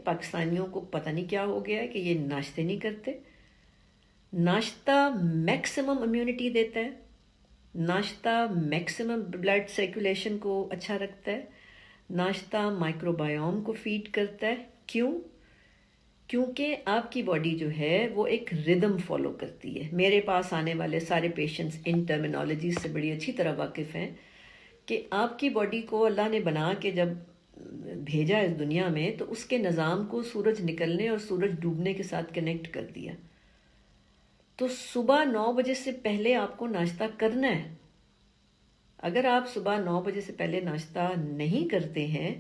پاکستانیوں کو پتہ نہیں کیا ہو گیا ہے کہ یہ ناشتے نہیں کرتے. ناشتہ میکسیمم امیونٹی دیتا ہے، ناشتہ میکسیمم بلڈ سرکولیشن کو اچھا رکھتا ہے، ناشتہ مائکرو بایوم کو فیڈ کرتا ہے. کیوں؟ کیونکہ آپ کی باڈی جو ہے وہ ایک ردم فالو کرتی ہے. میرے پاس آنے والے سارے پیشنٹس ان ٹرمینالوجیز سے بڑی اچھی طرح واقف ہیں کہ آپ کی باڈی کو اللہ نے بنا کے جب بھیجا اس دنیا میں تو اس کے نظام کو سورج نکلنے اور سورج ڈوبنے کے ساتھ کنیکٹ کر دیا. تو صبح 9 بجے سے پہلے آپ کو ناشتہ کرنا ہے. اگر آپ صبح 9 بجے سے پہلے ناشتہ نہیں کرتے ہیں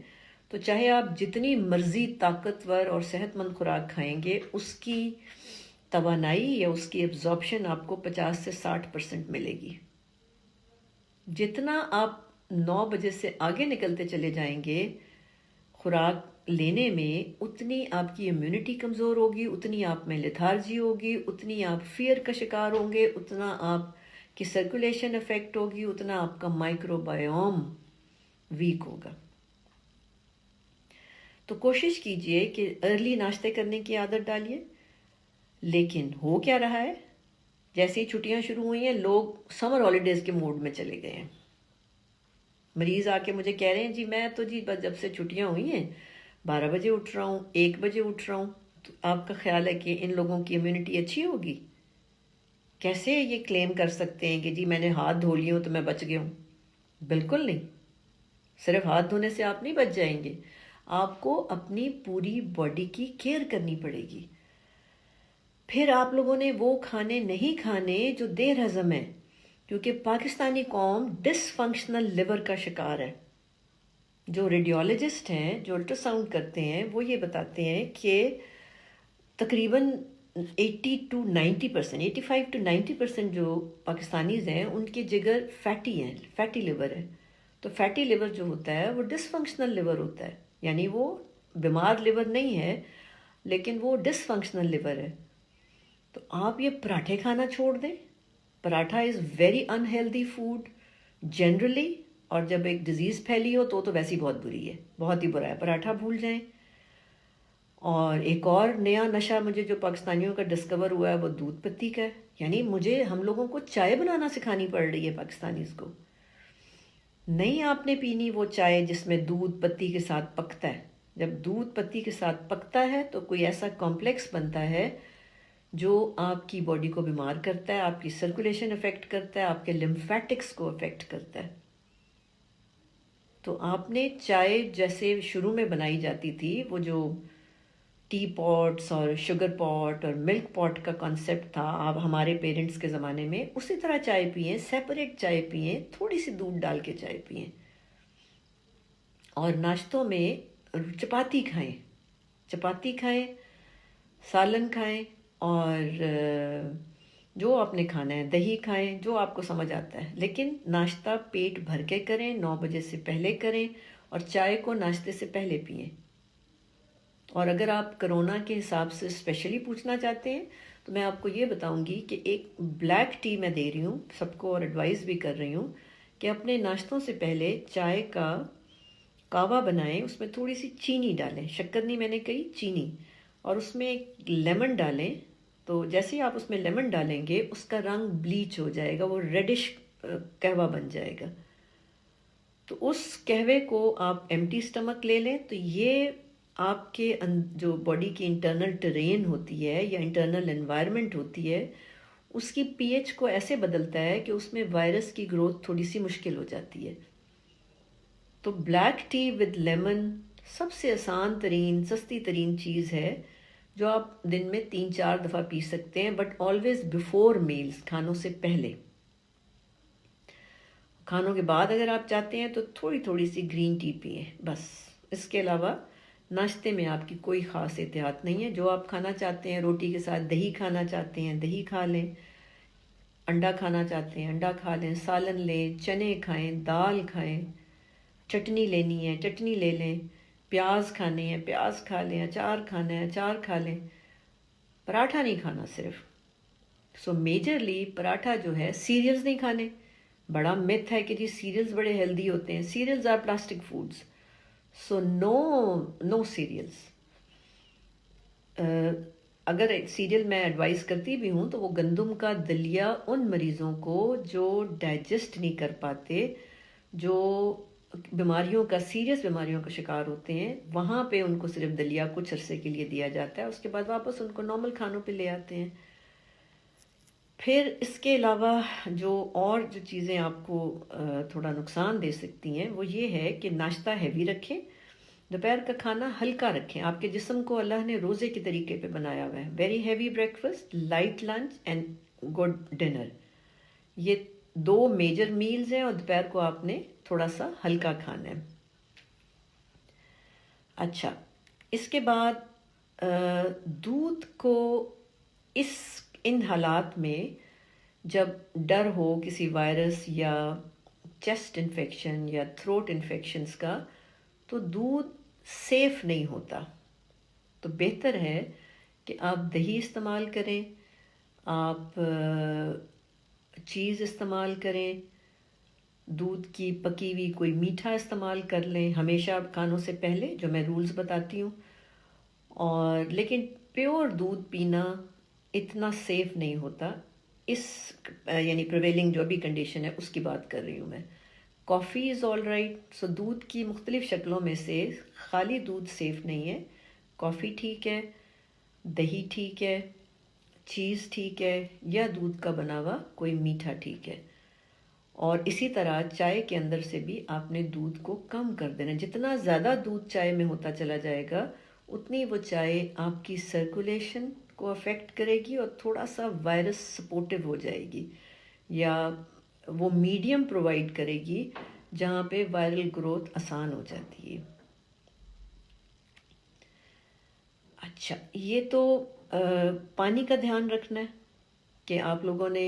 تو چاہے آپ جتنی مرضی طاقتور اور صحت مند خوراک کھائیں گے، اس کی توانائی یا اس کی ایبزارپشن آپ کو 50 سے 60% ملے گی. جتنا آپ 9 بجے سے آگے نکلتے چلے جائیں گے خوراک لینے میں، اتنی آپ کی امیونٹی کمزور ہوگی، اتنی آپ میں لیتھارجی ہوگی، اتنی آپ فیئر کا شکار ہوں گے، اتنا آپ کی سرکولیشن افیکٹ ہوگی، اتنا آپ کا مائکرو بایوم ویک ہوگا. تو کوشش کیجئے کہ ارلی ناشتے کرنے کی عادت ڈالیے. لیکن ہو کیا رہا ہے، جیسے ہی چھٹیاں شروع ہوئی ہیں لوگ سمر ہالیڈیز کے موڈ میں چلے گئے ہیں. مریض آ کے مجھے کہہ رہے ہیں جی میں تو جی بس جب سے چھٹیاں ہوئی ہیں 12 بجے اٹھ رہا ہوں، 1 بجے اٹھ رہا ہوں. تو آپ کا خیال ہے کہ ان لوگوں کی امیونٹی اچھی ہوگی؟ کیسے یہ کلیم کر سکتے ہیں کہ جی میں نے ہاتھ دھو لیے ہوں تو میں بچ گیا ہوں؟ بالکل نہیں. صرف ہاتھ دھونے سے آپ نہیں بچ جائیں گے، آپ کو اپنی پوری باڈی کی کیئر کرنی پڑے گی. پھر آپ لوگوں نے وہ کھانے نہیں کھانے جو دیر ہضم ہے، کیونکہ پاکستانی قوم ڈس فنکشنل لیور کا شکار ہے. جو ریڈیولوجسٹ ہیں، جو الٹرا ساؤنڈ کرتے ہیں، وہ یہ بتاتے ہیں کہ تقریباً 80 to 90%، 85 to 90% جو پاکستانیز ہیں ان کے جگر فیٹی ہیں، فیٹی لیور ہے. تو فیٹی لیور جو ہوتا ہے وہ ڈس فنکشنل لیور ہوتا ہے، یعنی وہ بیمار لیور نہیں ہے لیکن وہ ڈس فنکشنل لیور ہے. تو آپ یہ پراٹھے کھانا چھوڑ دیں. Paratha is very unhealthy food generally, اور جب ایک ڈیزیز پھیلی ہو تو ویسی بہت بری ہے، بہت ہی برا ہے. پراٹھا بھول جائیں. اور ایک اور نیا نشہ مجھے جو پاکستانیوں کا ڈسکور ہوا ہے وہ دودھ پتی کا ہے. یعنی ہم لوگوں کو چائے بنانا سکھانی پڑ رہی ہے پاکستانیز کو. نہیں آپ نے پینی وہ چائے جس میں دودھ پتی کے ساتھ پکتا ہے. جب دودھ پتی کے ساتھ پکتا ہے تو کوئی ایسا کمپلیکس بنتا ہے جو آپ کی باڈی کو بیمار کرتا ہے، آپ کی سرکولیشن افیکٹ کرتا ہے، آپ کے لمفیٹکس کو افیکٹ کرتا ہے. تو آپ نے چائے جیسے شروع میں بنائی جاتی تھی، وہ جو ٹی پاٹس اور شوگر پاٹ اور ملک پاٹ کا کانسیپٹ تھا آپ ہمارے پیرنٹس کے زمانے میں، اسی طرح چائے پئیں، سیپریٹ چائے پئیں، تھوڑی سی دودھ ڈال کے چائے پئیں. اور ناشتوں میں چپاتی کھائیں، چپاتی کھائیں، سالن کھائیں، اور جو آپ نے کھانا ہے دہی کھائیں، جو آپ کو سمجھ آتا ہے. لیکن ناشتہ پیٹ بھر کے کریں، 9 بجے سے پہلے کریں، اور چائے کو ناشتے سے پہلے پئیں. اور اگر آپ کرونا کے حساب سے اسپیشلی پوچھنا چاہتے ہیں تو میں آپ کو یہ بتاؤں گی کہ ایک بلیک ٹی میں دے رہی ہوں سب کو، اور ایڈوائز بھی کر رہی ہوں کہ اپنے ناشتوں سے پہلے چائے کا کہوہ بنائیں، اس میں تھوڑی سی چینی ڈالیں، شکر نہیں میں نے کہی، چینی، اور اس میں ایک لیمن ڈالیں. تو جیسے ہی آپ اس میں لیمن ڈالیں گے اس کا رنگ بلیچ ہو جائے گا، وہ ریڈش قہوہ بن جائے گا. تو اس قہوے کو آپ ایمٹی سٹمک لے لیں. تو یہ آپ کے جو باڈی کی انٹرنل ٹرین ہوتی ہے یا انٹرنل انوائرمنٹ ہوتی ہے، اس کی پی ایچ کو ایسے بدلتا ہے کہ اس میں وائرس کی گروتھ تھوڑی سی مشکل ہو جاتی ہے. تو بلیک ٹی ود لیمن سب سے آسان ترین سستی ترین چیز ہے جو آپ دن میں 3-4 دفعہ پی سکتے ہیں، بٹ آلویز بیفور میلز، کھانوں سے پہلے. کھانوں کے بعد اگر آپ چاہتے ہیں تو تھوڑی تھوڑی سی گرین ٹی پئیں بس. اس کے علاوہ ناشتے میں آپ کی کوئی خاص احتیاط نہیں ہے. جو آپ کھانا چاہتے ہیں، روٹی کے ساتھ دہی کھانا چاہتے ہیں دہی کھا لیں، انڈا کھانا چاہتے ہیں انڈا کھا لیں، سالن لیں، چنے کھائیں، دال کھائیں، چٹنی لینی ہے چٹنی لے لیں، پیاز کھانے ہیں پیاز کھا لیں، اچار کھانا ہے اچار کھا لیں. پراٹھا نہیں کھانا صرف. سو میجرلی پراٹھا جو ہے، سیریلز نہیں کھانے. بڑا متھ ہے کہ جی سیریلز بڑے ہیلدی ہوتے ہیں. Cereals are plastic foods, so no cereals. اگر سیریل میں ایڈوائز کرتی بھی ہوں تو وہ گندم کا دلیا ان مریضوں کو جو ڈائجسٹ نہیں کر پاتے، جو بیماریوں کا سیریس بیماریوں کا شکار ہوتے ہیں، وہاں پہ ان کو صرف دلیا کچھ عرصے کے لیے دیا جاتا ہے، اس کے بعد واپس ان کو نارمل کھانوں پہ لے آتے ہیں۔ پھر اس کے علاوہ جو چیزیں آپ کو تھوڑا نقصان دے سکتی ہیں وہ یہ ہے کہ ناشتہ ہیوی رکھیں، دوپہر کا کھانا ہلکا رکھیں۔ آپ کے جسم کو اللہ نے روزے کے طریقے پہ بنایا ہوا ہے، very heavy breakfast, light lunch and good dinner, یہ 2 میجر میلز ہیں، اور دوپہر کو آپ نے تھوڑا سا ہلکا کھانا ہے۔ اچھا، اس کے بعد دودھ کو ان حالات میں جب ڈر ہو کسی وائرس یا چیسٹ انفیکشن یا تھروٹ انفیکشنز کا، تو دودھ سیف نہیں ہوتا، تو بہتر ہے کہ آپ دہی استعمال کریں، آپ چیز استعمال کریں، دودھ کی پکی ہوئی کوئی میٹھا استعمال کر لیں ہمیشہ کھانوں سے پہلے، جو میں رولز بتاتی ہوں۔ اور لیکن پیور دودھ پینا اتنا سیف نہیں ہوتا، یعنی پریویلنگ جو ابھی کنڈیشن ہے اس کی بات کر رہی ہوں میں۔ کافی از آل رائٹ، سو دودھ کی مختلف شکلوں میں سے خالی دودھ سیف نہیں ہے، کافی ٹھیک ہے، دہی ٹھیک ہے، چیز ٹھیک ہے، یا دودھ کا بنا ہوا کوئی میٹھا ٹھیک ہے۔ اور اسی طرح چائے کے اندر سے بھی آپ نے دودھ کو کم کر دینا، جتنا زیادہ دودھ چائے میں ہوتا چلا جائے گا اتنی وہ چائے آپ کی سرکولیشن کو افیکٹ کرے گی اور تھوڑا سا وائرس سپورٹو ہو جائے گی، یا وہ میڈیم پرووائڈ کرے گی جہاں پہ وائرل گروتھ آسان ہو جاتی ہے۔ اچھا، یہ تو پانی کا دھیان رکھنا ہے کہ آپ لوگوں نے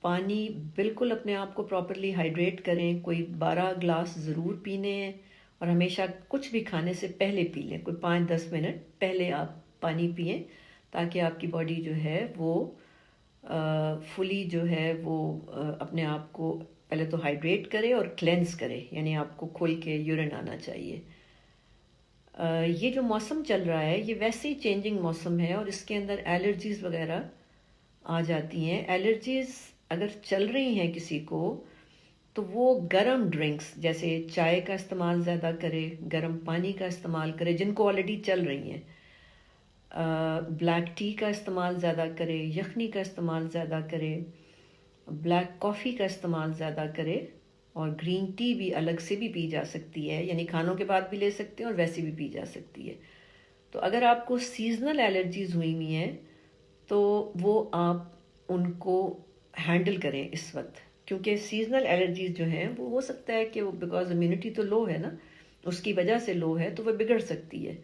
پانی بالکل اپنے آپ کو پراپرلی ہائیڈریٹ کریں، کوئی 12 گلاس ضرور پینے ہیں، اور ہمیشہ کچھ بھی کھانے سے پہلے پی لیں، کوئی 5-10 منٹ پہلے آپ پانی پئیں، تاکہ آپ کی باڈی جو ہے وہ فلی جو ہے وہ اپنے آپ کو پہلے تو ہائیڈریٹ کرے اور کلینز کرے، یعنی آپ کو کھل کے یورین آنا چاہیے۔ یہ جو موسم چل رہا ہے یہ ویسے ہی چینجنگ موسم ہے، اور اس کے اندر الرجیز وغیرہ آ جاتی ہیں۔ الرجیز اگر چل رہی ہیں کسی کو تو وہ گرم ڈرنکس جیسے چائے کا استعمال زیادہ کرے، گرم پانی کا استعمال کرے، جن کو آلریڈی چل رہی ہیں، بلیک ٹی کا استعمال زیادہ کرے، یخنی کا استعمال زیادہ کرے، بلیک کافی کا استعمال زیادہ کرے، اور گرین ٹی بھی الگ سے بھی پی جا سکتی ہے، یعنی کھانوں کے بعد بھی لے سکتے ہیں اور ویسے بھی پی جا سکتی ہے۔ تو اگر آپ کو سیزنل الرجیز ہوئی ہوئی ہیں تو وہ آپ ان کو ہینڈل کریں اس وقت، کیونکہ سیزنل الرجیز جو ہیں وہ ہو سکتا ہے کہ وہ بیکاز امیونٹی تو لو ہے نا، اس کی وجہ سے لو ہے تو وہ بگڑ سکتی ہے۔